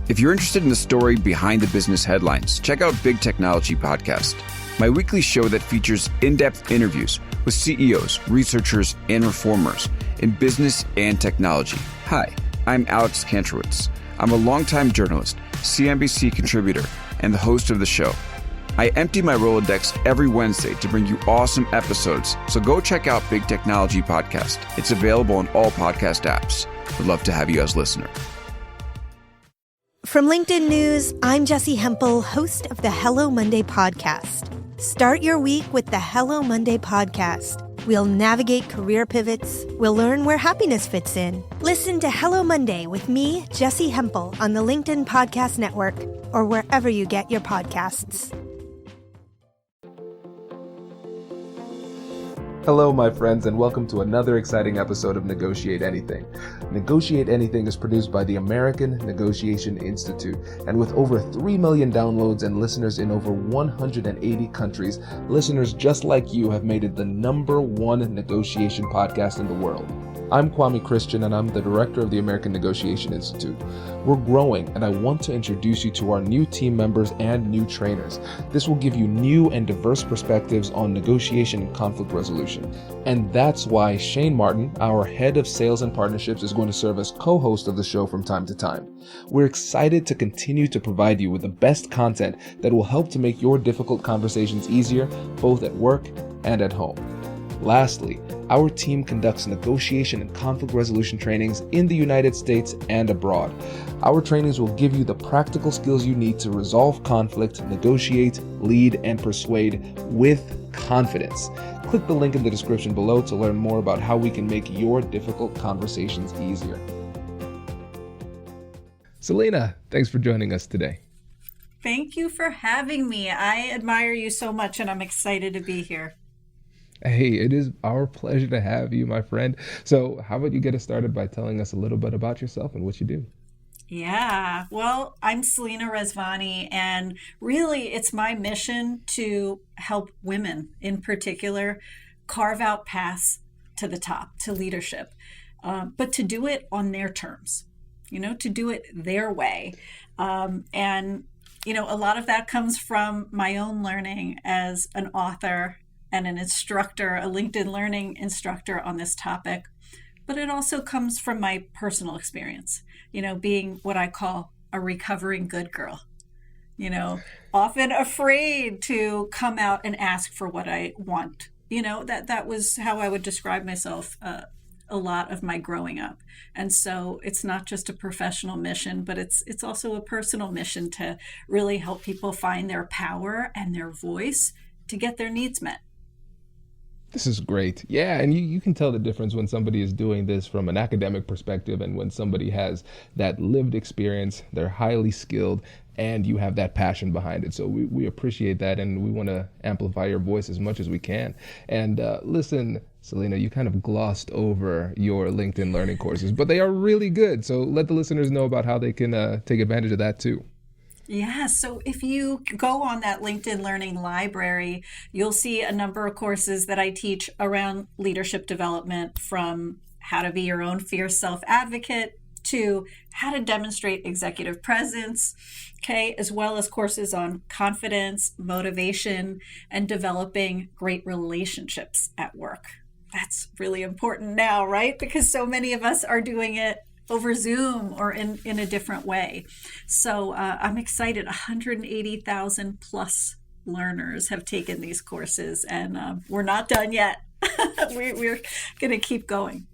If you're interested in the story behind the business headlines, check out Big Technology Podcast, my weekly show that features in-depth interviews with CEOs, researchers, and reformers in business and technology. Hi, I'm Alex Kantrowitz. I'm a longtime journalist, CNBC contributor, and the host of the show. I empty my Rolodex every Wednesday to bring you awesome episodes, so go check out Big Technology Podcast. It's available on all podcast apps. Would love to have you as a listener. From LinkedIn News, I'm Jessie Hempel, host of the Hello Monday podcast. Start your week with the Hello Monday podcast. We'll navigate career pivots. We'll learn where happiness fits in. Listen to Hello Monday with me, Jessie Hempel, on the LinkedIn Podcast Network or wherever you get your podcasts. Hello, my friends, and welcome to another exciting episode of Negotiate Anything. Negotiate Anything is produced by the American Negotiation Institute, and with over 3 million downloads and listeners in over 180 countries, listeners just like you have made it the #1 negotiation podcast in the world. I'm Kwame Christian, and I'm the director of the American Negotiation Institute. We're growing, and I want to introduce you to our new team members and new trainers. This will give you new and diverse perspectives on negotiation and conflict resolution. And that's why Shane Martin, our head of sales and partnerships, is going to serve as co-host of the show from time to time. We're excited to continue to provide you with the best content that will help to make your difficult conversations easier, both at work and at home. Lastly, our team conducts negotiation and conflict resolution trainings in the United States and abroad. Our trainings will give you the practical skills you need to resolve conflict, negotiate, lead, and persuade with confidence. Click the link in the description below to learn more about how we can make your difficult conversations easier. Selena, thanks for joining us today. Thank you for having me. I admire you so much, and I'm excited to be here. Hey, it is our pleasure to have you, my friend. So how about you get us started by telling us a little bit about yourself and what you do? Yeah, well, I'm Selena Rezvani, and really it's my mission to help women in particular carve out paths to the top, to leadership, but to do it on their terms, to do it their way. A lot of that comes from my own learning as an author and an instructor, a LinkedIn learning instructor on this topic. But it also comes from my personal experience, being what I call a recovering good girl, often afraid to come out and ask for what I want. That was how I would describe myself a lot of my growing up. And so it's not just a professional mission, but it's also a personal mission to really help people find their power and their voice to get their needs met. This is great. Yeah, and you can tell the difference when somebody is doing this from an academic perspective and when somebody has that lived experience, they're highly skilled, and you have that passion behind it. So we appreciate that, and we want to amplify your voice as much as we can. And listen, Selena, you kind of glossed over your LinkedIn learning courses, but they are really good. So let the listeners know about how they can take advantage of that too. Yeah, so if you go on that LinkedIn Learning library, you'll see a number of courses that I teach around leadership development, from how to be your own fierce self-advocate to how to demonstrate executive presence, as well as courses on confidence, motivation, and developing great relationships at work. That's really important now, right? Because so many of us are doing it over Zoom or in a different way. So I'm excited. 180,000 plus learners have taken these courses, and we're not done yet. We're going to keep going.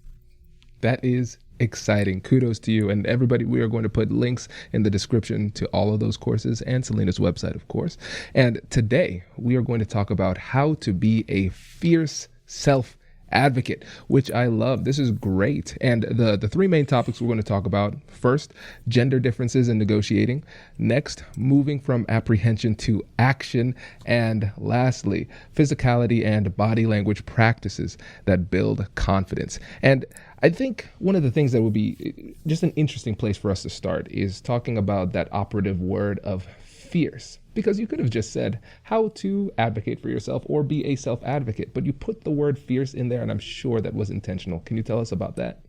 That is exciting. Kudos to you. And everybody, we are going to put links in the description to all of those courses and Selena's website, of course. And today we are going to talk about how to be a fierce self-advocate, which I love. This is great. And the three main topics we're going to talk about: first, gender differences in negotiating; next, moving from apprehension to action; and lastly, physicality and body language practices that build confidence. And I think one of the things that would be just an interesting place for us to start is talking about that operative word of fierce, because you could have just said how to advocate for yourself or be a self-advocate, but you put the word fierce in there, and I'm sure that was intentional. Can you tell us about that?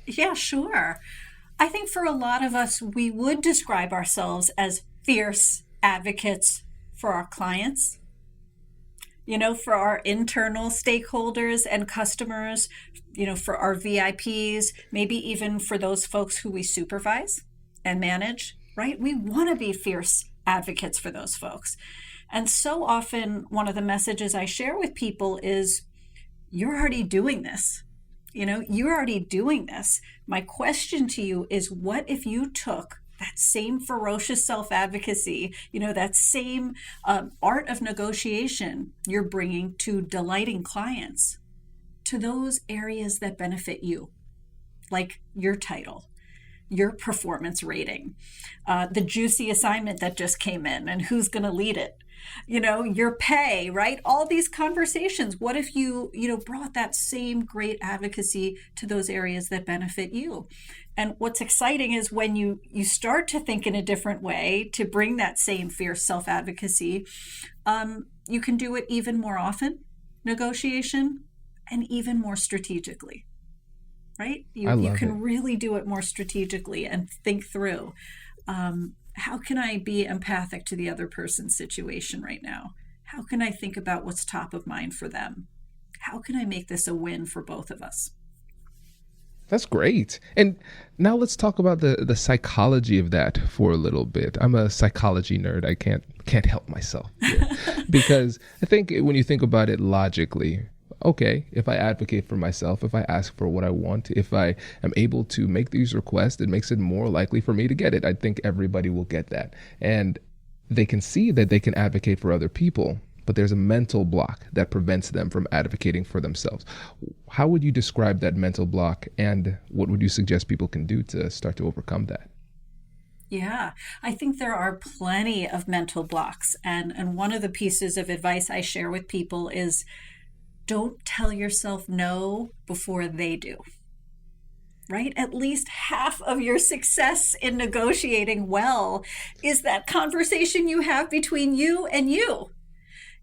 Yeah, sure. I think for a lot of us, we would describe ourselves as fierce advocates for our clients, for our internal stakeholders and customers, for our VIPs, maybe even for those folks who we supervise and manage, right? We want to be fierce advocates for those folks. And so often, one of the messages I share with people is, you're already doing this. You're already doing this. My question to you is, what if you took that same ferocious self-advocacy, that same art of negotiation you're bringing to delighting clients, to those areas that benefit you, like your title, your performance rating, the juicy assignment that just came in and who's going to lead it, your pay, right? All these conversations. What if you brought that same great advocacy to those areas that benefit you? And what's exciting is when you start to think in a different way to bring that same fierce self-advocacy, you can do it even more often, negotiation, and even more strategically, right? You can really do it more strategically and think through, how can I be empathic to the other person's situation right now? How can I think about what's top of mind for them? How can I make this a win for both of us? That's great. And now let's talk about the psychology of that for a little bit. I'm a psychology nerd. I can't help myself here. Because I think when you think about it logically, okay, if I advocate for myself, if I ask for what I want, if I am able to make these requests, it makes it more likely for me to get it. I think everybody will get that. And they can see that they can advocate for other people, but there's a mental block that prevents them from advocating for themselves. How would you describe that mental block, and what would you suggest people can do to start to overcome that? Yeah, I think there are plenty of mental blocks. And one of the pieces of advice I share with people is, don't tell yourself no before they do, right? At least half of your success in negotiating well is that conversation you have between you and you,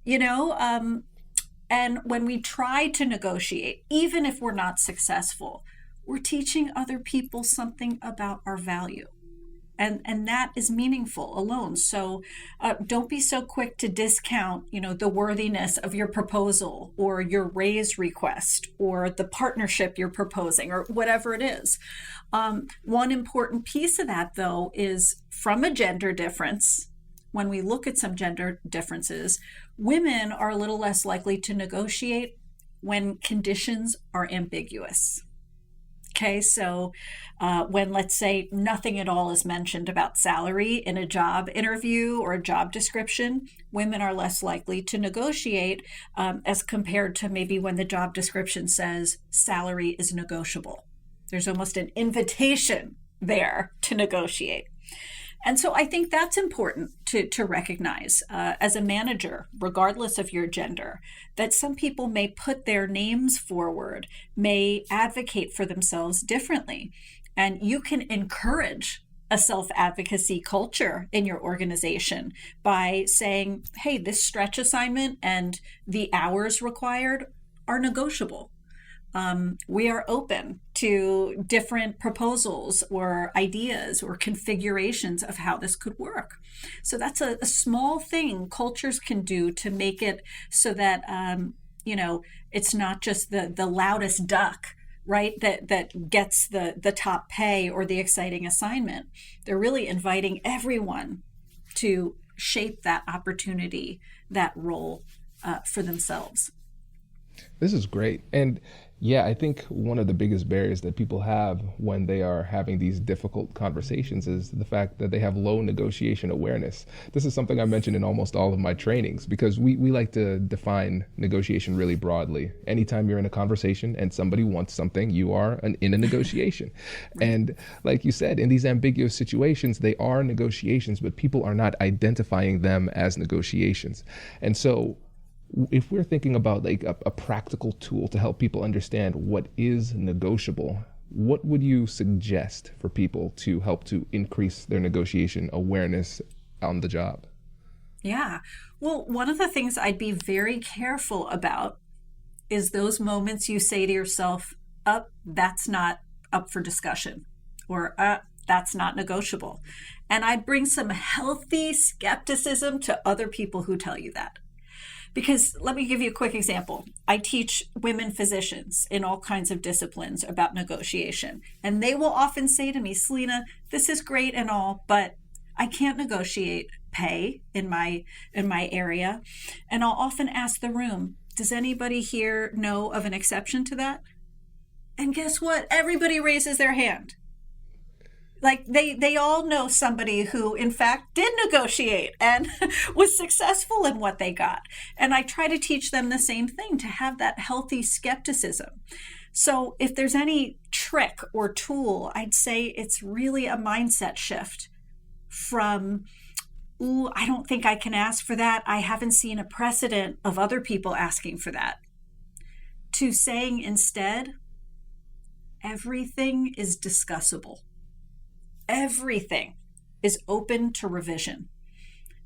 and when we try to negotiate, even if we're not successful, we're teaching other people something about our value. And that is meaningful alone. So don't be so quick to discount, the worthiness of your proposal or your raise request or the partnership you're proposing or whatever it is. One important piece of that, though, is from a gender difference. When we look at some gender differences, women are a little less likely to negotiate when conditions are ambiguous. Okay, so when, let's say, nothing at all is mentioned about salary in a job interview or a job description, women are less likely to negotiate as compared to maybe when the job description says salary is negotiable. There's almost an invitation there to negotiate. And so I think that's important to recognize as a manager, regardless of your gender, that some people may put their names forward, may advocate for themselves differently. And you can encourage a self-advocacy culture in your organization by saying, hey, this stretch assignment and the hours required are negotiable. We are open to different proposals or ideas or configurations of how this could work. So that's a small thing cultures can do to make it so that, it's not just the loudest duck, right, that gets the top pay or the exciting assignment. They're really inviting everyone to shape that opportunity, that role for themselves. This is great. And yeah, I think one of the biggest barriers that people have when they are having these difficult conversations is the fact that they have low negotiation awareness. This is something I mentioned in almost all of my trainings because we like to define negotiation really broadly. Anytime you're in a conversation and somebody wants something, you are in a negotiation. Right. And like you said, in these ambiguous situations, they are negotiations, but people are not identifying them as negotiations. And so if we're thinking about like a practical tool to help people understand what is negotiable, what would you suggest for people to help to increase their negotiation awareness on the job? Yeah. Well, one of the things I'd be very careful about is those moments you say to yourself, that's not up for discussion. or that's not negotiable. And I'd bring some healthy skepticism to other people who tell you that. Because let me give you a quick example. I teach women physicians in all kinds of disciplines about negotiation. And they will often say to me, Selena, this is great and all, but I can't negotiate pay in my area. And I'll often ask the room, does anybody here know of an exception to that? And guess what? Everybody raises their hand. Like they all know somebody who, in fact, did negotiate and was successful in what they got. And I try to teach them the same thing, to have that healthy skepticism. So if there's any trick or tool, I'd say it's really a mindset shift from, ooh, I don't think I can ask for that. I haven't seen a precedent of other people asking for that, to saying instead, everything is discussable. Everything is open to revision.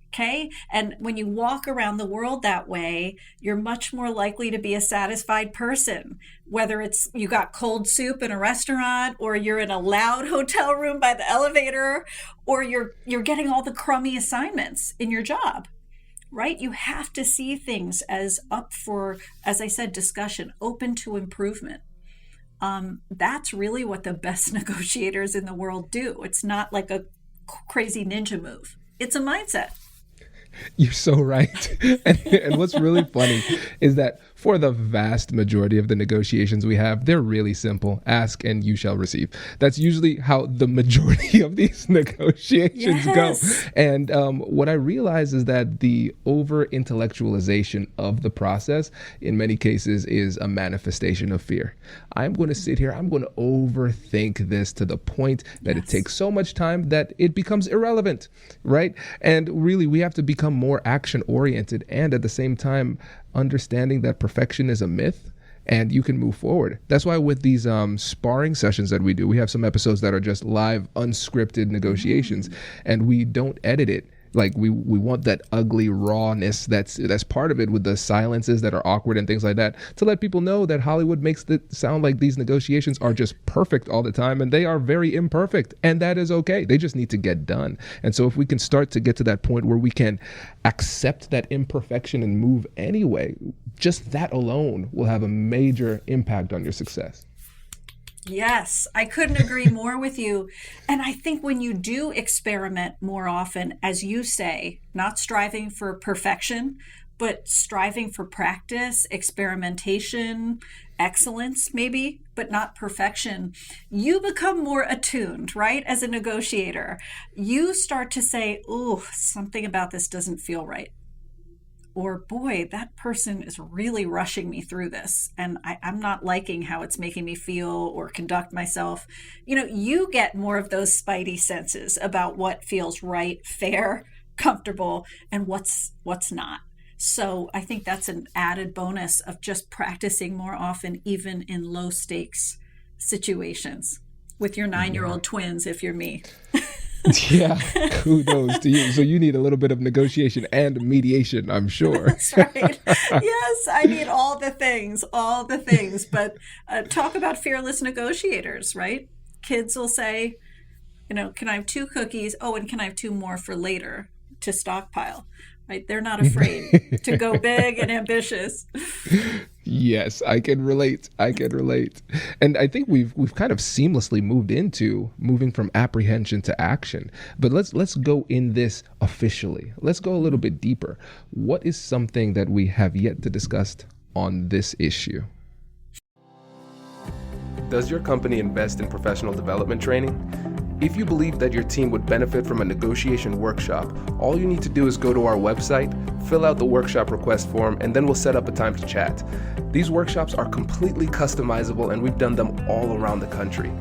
Okay? And when you walk around the world that way, you're much more likely to be a satisfied person, whether it's you got cold soup in a restaurant, or you're in a loud hotel room by the elevator, or you're getting all the crummy assignments in your job. Right? You have to see things as up for, as I said, discussion, open to improvement. That's really what the best negotiators in the world do. It's not like a crazy ninja move. It's a mindset. You're so right. And what's really funny is that for the vast majority of the negotiations we have, they're really simple. Ask and you shall receive. That's usually how the majority of these negotiations go. And what I realize is that the over-intellectualization of the process in many cases is a manifestation of fear. I'm going to sit here, I'm going to overthink this to the point that it takes so much time that it becomes irrelevant, right? And really, we have to become more action-oriented, and at the same time, understanding that perfection is a myth and you can move forward. That's why with these sparring sessions that we do, we have some episodes that are just live, unscripted negotiations, and we don't edit it. Like we want that ugly rawness that's part of it, with the silences that are awkward and things like that, to let people know that Hollywood makes it sound like these negotiations are just perfect all the time, and they are very imperfect, and that is okay. They just need to get done. And so if we can start to get to that point where we can accept that imperfection and move anyway, just that alone will have a major impact on your success. Yes, I couldn't agree more with you. And I think when you do experiment more often, as you say, not striving for perfection, but striving for practice, experimentation, excellence maybe, but not perfection, you become more attuned, right? As a negotiator, you start to say, oh, something about this doesn't feel right. Or, boy, that person is really rushing me through this, and I'm not liking how it's making me feel or conduct myself. You know, you get more of those spidey senses about what feels right, fair, comfortable, and what's not. So I think that's an added bonus of just practicing more often, even in low stakes situations with your 9-year-old twins, if you're me. Yeah, kudos to you. So you need a little bit of negotiation and mediation, I'm sure. That's right. Yes, I need all the things. But talk about fearless negotiators, right? Kids will say, you know, can I have 2 cookies? Oh, and can I have 2 more for later to stockpile? Right? They're not afraid to go big and ambitious. Yes, I can relate. And I think we've kind of seamlessly moving from apprehension to action. But let's go in this officially. Let's go a little bit deeper. What is something that we have yet to discuss on this issue? Does your company invest in professional development training? If you believe that your team would benefit from a negotiation workshop, all you need to do is go to our website, fill out the workshop request form, and then we'll set up a time to chat. These workshops are completely customizable, and we've done them all around the country.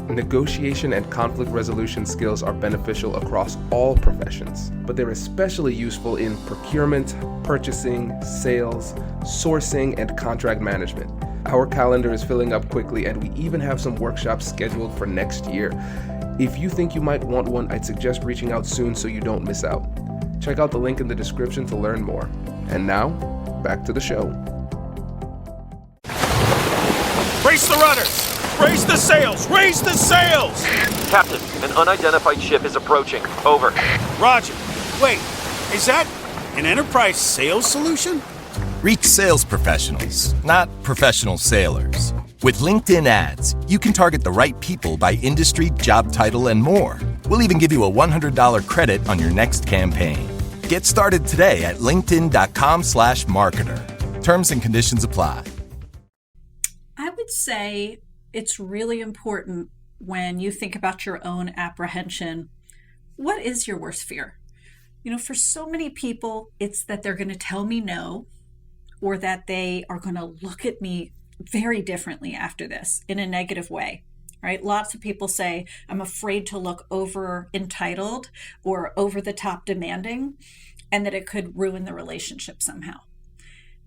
Negotiation and conflict resolution skills are beneficial across all professions, but they're especially useful in procurement, purchasing, sales, sourcing, and contract management. Our calendar is filling up quickly, and we even have some workshops scheduled for next year. If you think you might want one, I'd suggest reaching out soon so you don't miss out. Check out the link in the description to learn more. And now, back to the show. Brace the rudders! Raise the sails! Raise the sails! Captain, an unidentified ship is approaching. Over. Roger. Wait, is that an enterprise sales solution? Reach sales professionals, not professional sailors. With LinkedIn ads, you can target the right people by industry, job title, and more. We'll even give you a $100 credit on your next campaign. Get started today at linkedin.com/marketer. Terms and conditions apply. I would say it's really important when you think about your own apprehension. What is your worst fear? For so many people, it's that they're going to tell me no, or that they are going to look at me very differently after this in a negative way, right? Lots of people say, I'm afraid to look over entitled or over the top demanding, and that it could ruin the relationship somehow.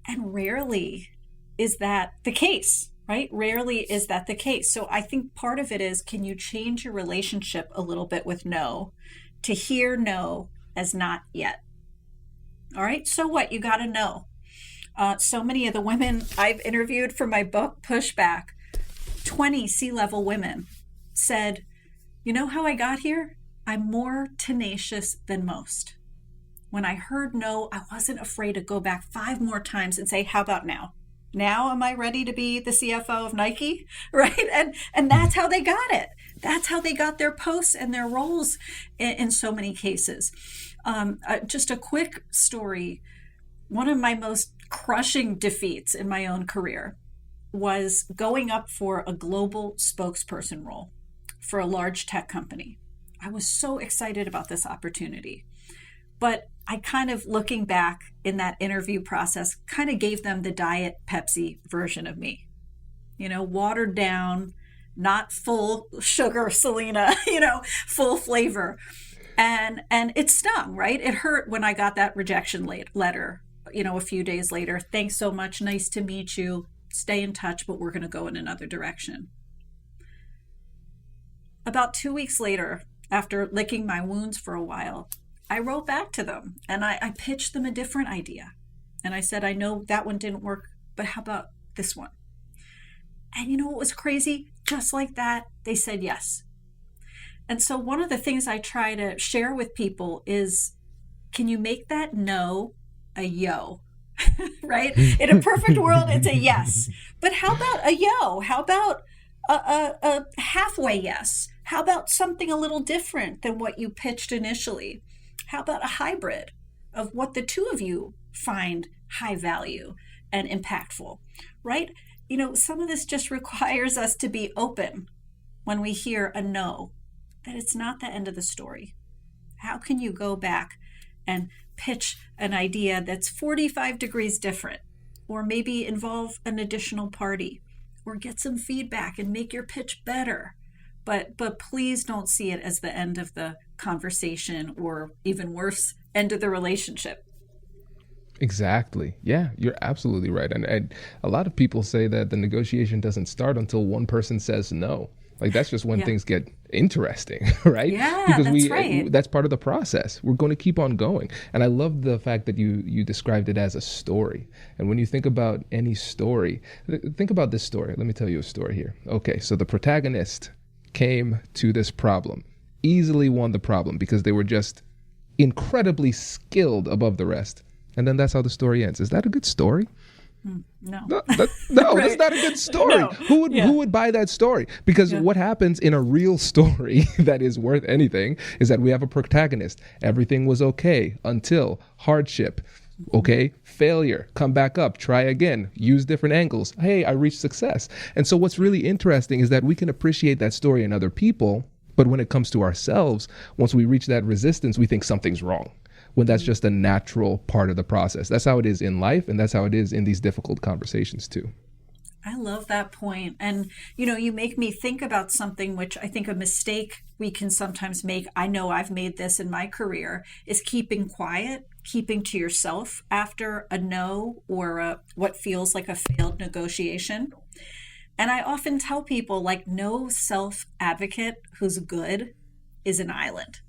And rarely is that the case, right? Rarely is that the case. So I think part of it is, can you change your relationship a little bit with no, to hear no as not yet? All right, so what? You got to know. So many of the women I've interviewed for my book, Pushback, 20 C-level women said, you know how I got here? I'm more tenacious than most. When I heard no, I wasn't afraid to go back 5 more times and say, how about now? Now am I ready to be the CFO of Nike? Right? And that's how they got it. That's how they got their posts and their roles in so many cases. Just a quick story. One of my most crushing defeats in my own career was going up for a global spokesperson role for a large tech company. I was so excited about this opportunity, but I kind of, looking back in that interview process, kind of gave them the Diet Pepsi version of me, watered down, not full sugar, Selena, full flavor. And it stung, right? It hurt when I got that rejection letter, a few days later. Thanks so much. Nice to meet you. Stay in touch, but we're going to go in another direction. About 2 weeks later, after licking my wounds for a while, I wrote back to them and I pitched them a different idea. And I said, I know that one didn't work, but how about this one? And you know what was crazy? Just like that, they said yes. And so one of the things I try to share with people is, can you make that no a yo? Right? In a perfect world, it's a yes. But how about a yo? How about a halfway yes? How about something a little different than what you pitched initially? How about a hybrid of what the two of you find high value and impactful, right? Some of this just requires us to be open when we hear a no, that it's not the end of the story. How can you go back and pitch an idea that's 45 degrees different, or maybe involve an additional party, or get some feedback and make your pitch better? But please don't see it as the end of the conversation, or even worse, end of the relationship. Exactly. Yeah, you're absolutely right. And a lot of people say that the negotiation doesn't start until one person says no. Like, that's just when things get interesting, right? Yeah, because that's right. That's part of the process. We're going to keep on going. And I love the fact that you described it as a story. And when you think about any story, think about this story. Let me tell you a story here. Okay, so the protagonist came to this problem, easily won the problem because they were just incredibly skilled above the rest. And then that's how the story ends. Is that a good story? No. No, Right. That's not a good story. No. Who would buy that story? Because what happens in a real story that is worth anything is that we have a protagonist. Everything was okay until hardship. Okay, failure, come back up, try again, use different angles. Hey, I reached success. And so what's really interesting is that we can appreciate that story in other people, but when it comes to ourselves, once we reach that resistance, we think something's wrong, when that's just a natural part of the process. That's how it is in life, and that's how it is in these difficult conversations too. I love that point. And, you make me think about something which I think a mistake we can sometimes make. I know I've made this in my career, is keeping quiet, keeping to yourself after a no or what feels like a failed negotiation. And I often tell people, like, no self-advocate who's good is an island.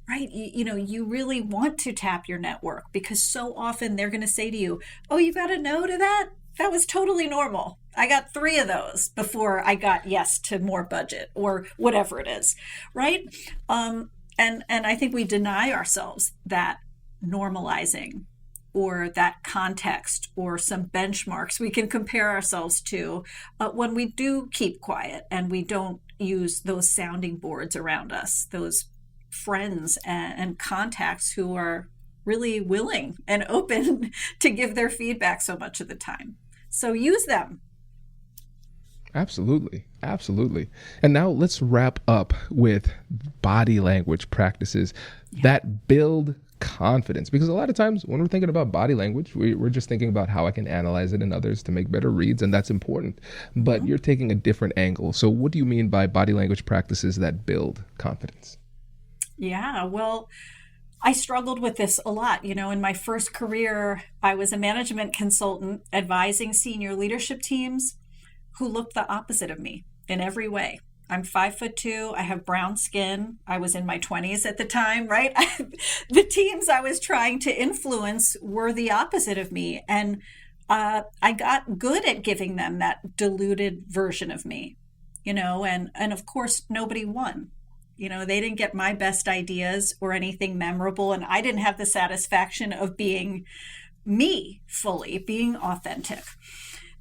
Right? You really want to tap your network, because so often they're going to say to you, oh, you got a no to that? That was totally normal. I got 3 of those before I got yes to more budget or whatever it is, right? And I think we deny ourselves that normalizing or that context or some benchmarks we can compare ourselves to when we do keep quiet and we don't use those sounding boards around us, those friends and contacts who are really willing and open to give their feedback so much of the time. So use them. Absolutely. Absolutely. And now let's wrap up with body language practices that build confidence. Because a lot of times when we're thinking about body language, we're just thinking about how I can analyze it in others to make better reads. And that's important. But you're taking a different angle. So what do you mean by body language practices that build confidence? Yeah, well, I struggled with this a lot. In my first career, I was a management consultant advising senior leadership teams who looked the opposite of me in every way. I'm 5'2", I have brown skin. I was in my 20s at the time, right? The teams I was trying to influence were the opposite of me. And I got good at giving them that diluted version of me, and of course, nobody won. They didn't get my best ideas or anything memorable. And I didn't have the satisfaction of being me fully, being authentic.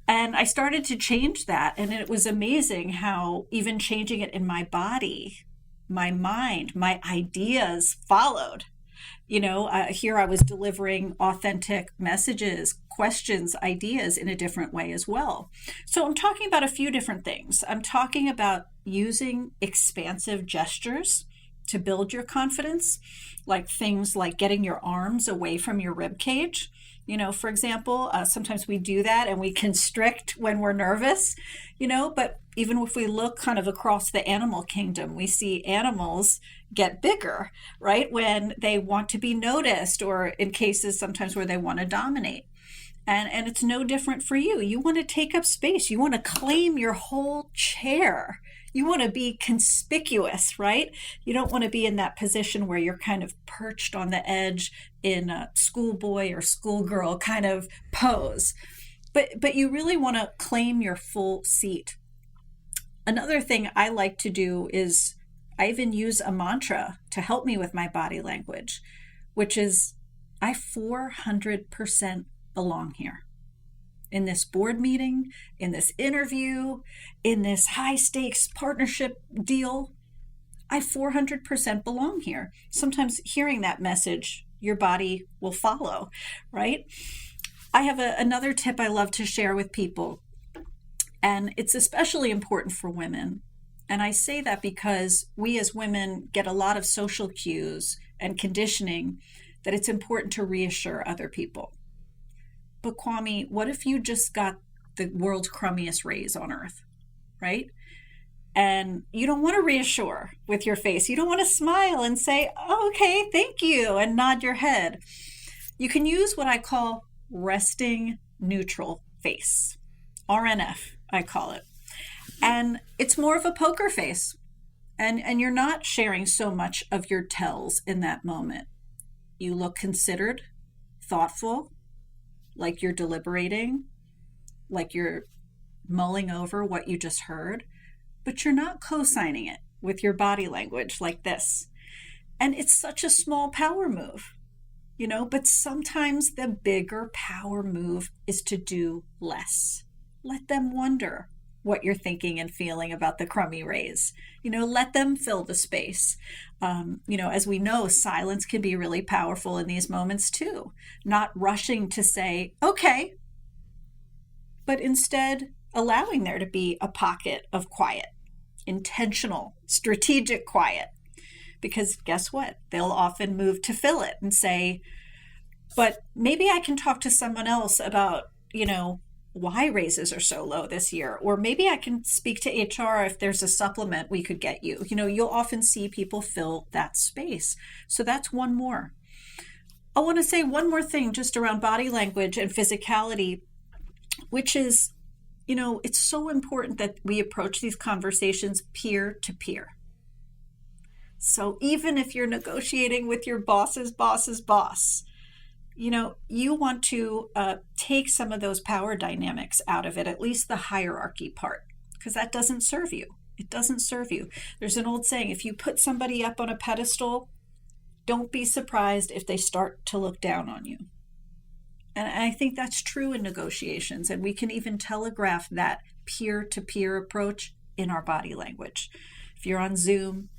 And I started to change that. And it was amazing how even changing it in my body, my mind, my ideas followed. Here I was delivering authentic messages, questions, ideas in a different way as well. So I'm talking about a few different things. I'm talking about using expansive gestures to build your confidence, like things like getting your arms away from your rib cage. For example, sometimes we do that and we constrict when we're nervous, but even if we look kind of across the animal kingdom, we see animals get bigger, right? When they want to be noticed or in cases sometimes where they want to dominate. And it's no different for you. You want to take up space. You want to claim your whole chair. You want to be conspicuous, right? You don't want to be in that position where you're kind of perched on the edge in a schoolboy or schoolgirl kind of pose. But you really want to claim your full seat. Another thing I like to do is I even use a mantra to help me with my body language, which is I 400% belong here. In this board meeting, in this interview, in this high stakes partnership deal, I 400% belong here. Sometimes hearing that message, your body will follow, right? I have another tip I love to share with people, and it's especially important for women. And I say that because we as women get a lot of social cues and conditioning that it's important to reassure other people. But Kwame, what if you just got the world's crummiest raise on earth, right? And you don't want to reassure with your face. You don't want to smile and say, oh, okay, thank you, and nod your head. You can use what I call resting neutral face, RNF, I call it. And it's more of a poker face. And you're not sharing so much of your tells in that moment. You look considered, thoughtful, like you're deliberating, like you're mulling over what you just heard, but you're not co-signing it with your body language like this. And it's such a small power move, but sometimes the bigger power move is to do less. Let them wonder what you're thinking and feeling about the crummy raise. Let them fill the space. As we know, silence can be really powerful in these moments too. Not rushing to say, okay, but instead allowing there to be a pocket of quiet, intentional, strategic quiet. Because guess what? They'll often move to fill it and say, but maybe I can talk to someone else about, why raises are so low this year. Or maybe I can speak to HR if there's a supplement we could get you. You'll often see people fill that space. So that's one more. I want to say one more thing just around body language and physicality, which is, it's so important that we approach these conversations peer to peer. So even if you're negotiating with your boss's boss's boss, you want to take some of those power dynamics out of it, at least the hierarchy part, because that doesn't serve you. It doesn't serve you. There's an old saying, if you put somebody up on a pedestal, don't be surprised if they start to look down on you. And I think that's true in negotiations. And we can even telegraph that peer-to-peer approach in our body language. If you're on Zoom,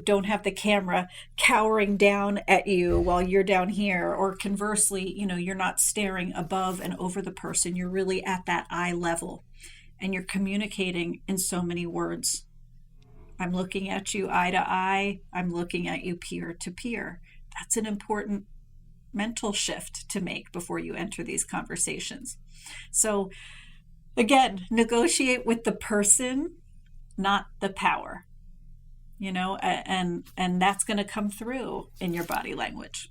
don't have the camera cowering down at you while you're down here. Or conversely, you're not staring above and over the person. You're really at that eye level. And you're communicating in so many words. I'm looking at you eye to eye. I'm looking at you peer to peer. That's an important mental shift to make before you enter these conversations. So again, negotiate with the person, not the power, and that's going to come through in your body language.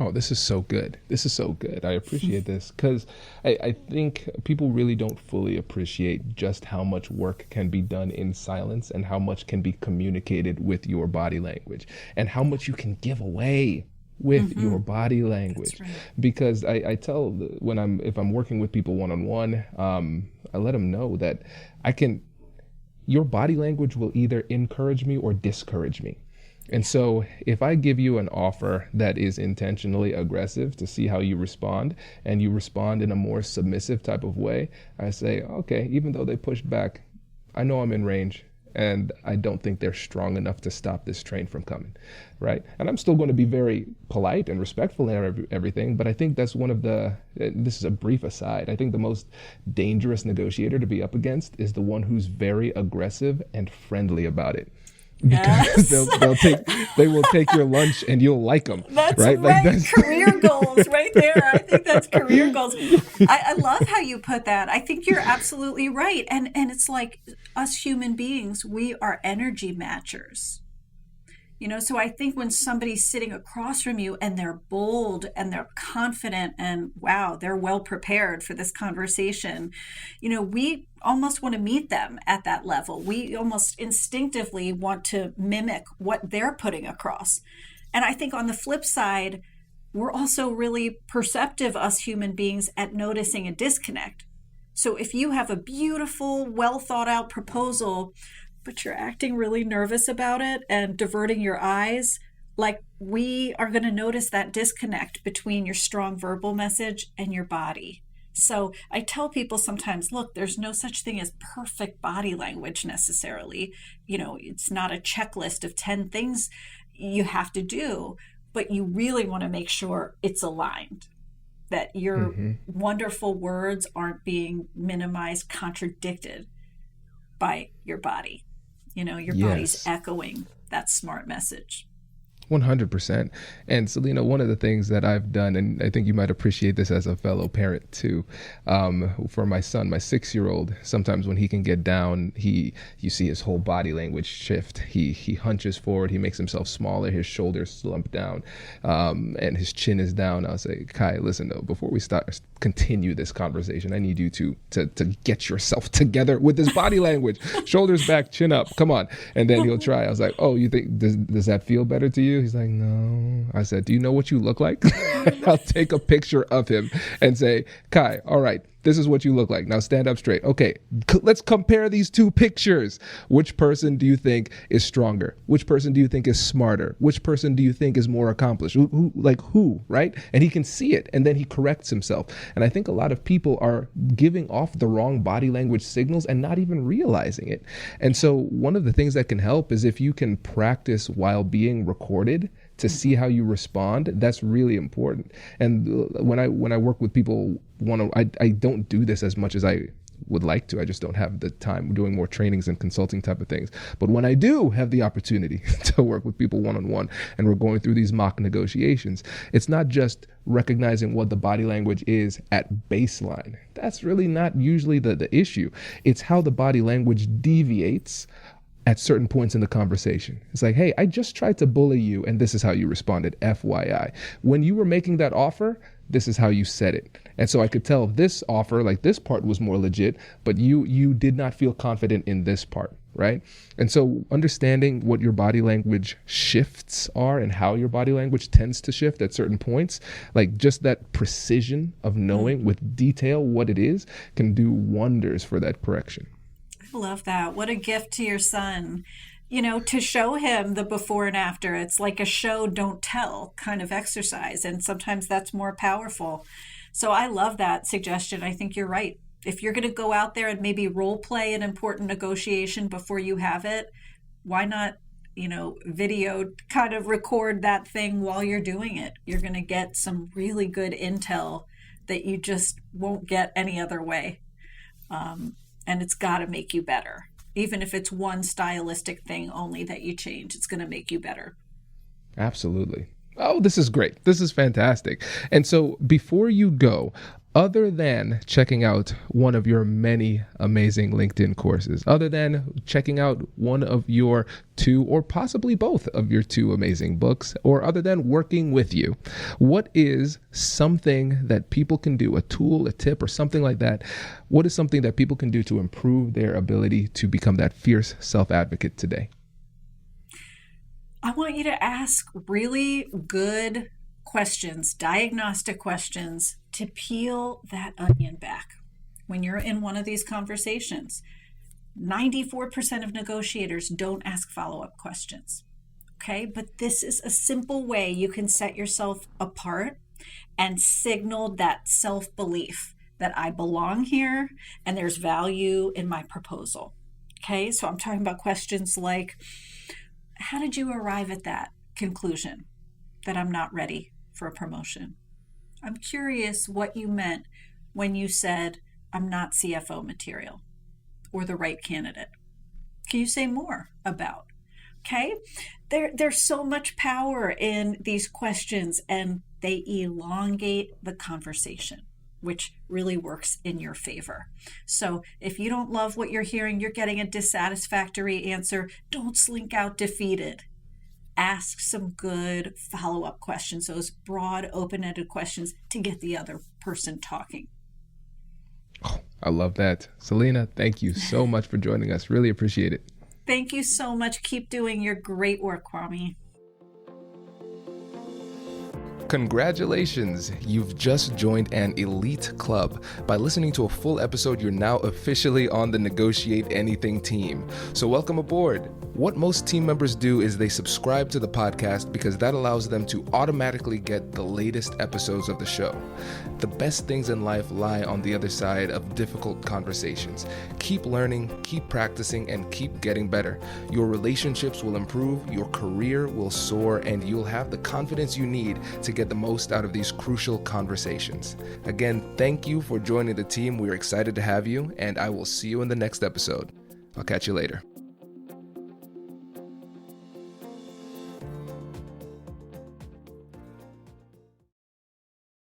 Oh, this is so good. This is so good. I appreciate this because I think people really don't fully appreciate just how much work can be done in silence and how much can be communicated with your body language and how much you can give away with your body language. Right. Because I tell if I'm working with people one-on-one, I let them know that your body language will either encourage me or discourage me. And so if I give you an offer that is intentionally aggressive to see how you respond, and you respond in a more submissive type of way, I say, okay, even though they pushed back, I know I'm in range, and I don't think they're strong enough to stop this train from coming, right? And I'm still going to be very polite and respectful and everything, but I think that's this is a brief aside, I think the most dangerous negotiator to be up against is the one who's very aggressive and friendly about it. Because they will take your lunch and you'll like them. That's right. That's career goals right there. I think that's career goals. I love how you put that. I think you're absolutely right. And it's like us human beings, we are energy matchers. So I think when somebody's sitting across from you and they're bold and they're confident and wow, they're well prepared for this conversation, we almost want to meet them at that level. We almost instinctively want to mimic what they're putting across. And I think on the flip side, we're also really perceptive, us human beings, at noticing a disconnect. So if you have a beautiful, well thought out proposal, but you're acting really nervous about it and diverting your eyes, like we are going to notice that disconnect between your strong verbal message and your body. So I tell people sometimes, look, there's no such thing as perfect body language necessarily. It's not a checklist of 10 things you have to do, but you really want to make sure it's aligned, that your wonderful words aren't being minimized, contradicted by your body. Your body's echoing that smart message. 100%. And Selena, one of the things that I've done, and I think you might appreciate this as a fellow parent too, for my son, my 6-year-old, sometimes when he can get down, you see his whole body language shift. He hunches forward, he makes himself smaller, his shoulders slump down, and his chin is down. I'll say, Kai, listen though, before we continue this conversation, I need you to get yourself together with this body language. Shoulders back, chin up, come on. And then he'll try. I was like, oh, you think, does that feel better to you? He's like, no. I said, do you know what you look like? I'll take a picture of him and say, Kai, all right, this is what you look like. Now stand up straight. Okay, let's compare these two pictures. Which person do you think is stronger? Which person do you think is smarter? Which person do you think is more accomplished? Who, right? And he can see it, and then he corrects himself. And I think a lot of people are giving off the wrong body language signals and not even realizing it. And so one of the things that can help is if you can practice while being recorded to see how you respond. That's really important. And when I work with people, I don't do this as much as I would like to. I just don't have the time. We're doing more trainings and consulting type of things. But when I do have the opportunity to work with people one-on-one and we're going through these mock negotiations, it's not just recognizing what the body language is at baseline. That's really not usually the issue. It's how the body language deviates at certain points in the conversation. It's like, hey, I just tried to bully you and this is how you responded, FYI. When you were making that offer, this is how you said it. And so I could tell this offer, like this part was more legit, but you did not feel confident in this part. right? And so understanding what your body language shifts are and how your body language tends to shift at certain points, like just that precision of knowing with detail what it is can do wonders for that correction. I love that. What a gift to your son. To show him the before and after. It's like a show, don't tell kind of exercise. And sometimes that's more powerful. So I love that suggestion. I think you're right. If you're going to go out there and maybe role play an important negotiation before you have it, why not, video kind of record that thing while you're doing it? You're going to get some really good intel that you just won't get any other way. And it's got to make you better. Even if it's one stylistic thing only that you change, it's going to make you better. Absolutely. Oh, this is great. This is fantastic. And so before you go, other than checking out one of your many amazing LinkedIn courses, other than checking out one of your 2 or possibly both of your 2 amazing books, or other than working with you, what is something that people can do, a tool, a tip, or something like that? What is something that people can do to improve their ability to become that fierce self-advocate today? I want you to ask really good questions, diagnostic questions, to peel that onion back. When you're in one of these conversations, 94% of negotiators don't ask follow-up questions. Okay, but this is a simple way you can set yourself apart and signal that self-belief that I belong here and there's value in my proposal. Okay, so I'm talking about questions like, how did you arrive at that conclusion that I'm not ready for a promotion? I'm curious what you meant when you said I'm not CFO material or the right candidate. Can you say more about? Okay, there's so much power in these questions, and they elongate the conversation, which really works in your favor. So if you don't love what you're hearing, you're getting a dissatisfactory answer, don't slink out defeated. Ask some good follow-up questions, those broad, open-ended questions to get the other person talking. Oh, I love that. Selena, thank you so much for joining us. Really appreciate it. Thank you so much. Keep doing your great work, Kwame. Congratulations, you've just joined an elite club. By listening to a full episode, you're now officially on the Negotiate Anything team. So welcome aboard. What most team members do is they subscribe to the podcast because that allows them to automatically get the latest episodes of the show. The best things in life lie on the other side of difficult conversations. Keep learning, keep practicing, and keep getting better. Your relationships will improve, your career will soar, and you'll have the confidence you need to get the most out of these crucial conversations. Again, thank you for joining the team. We're excited to have you, and I will see you in the next episode. I'll catch you later.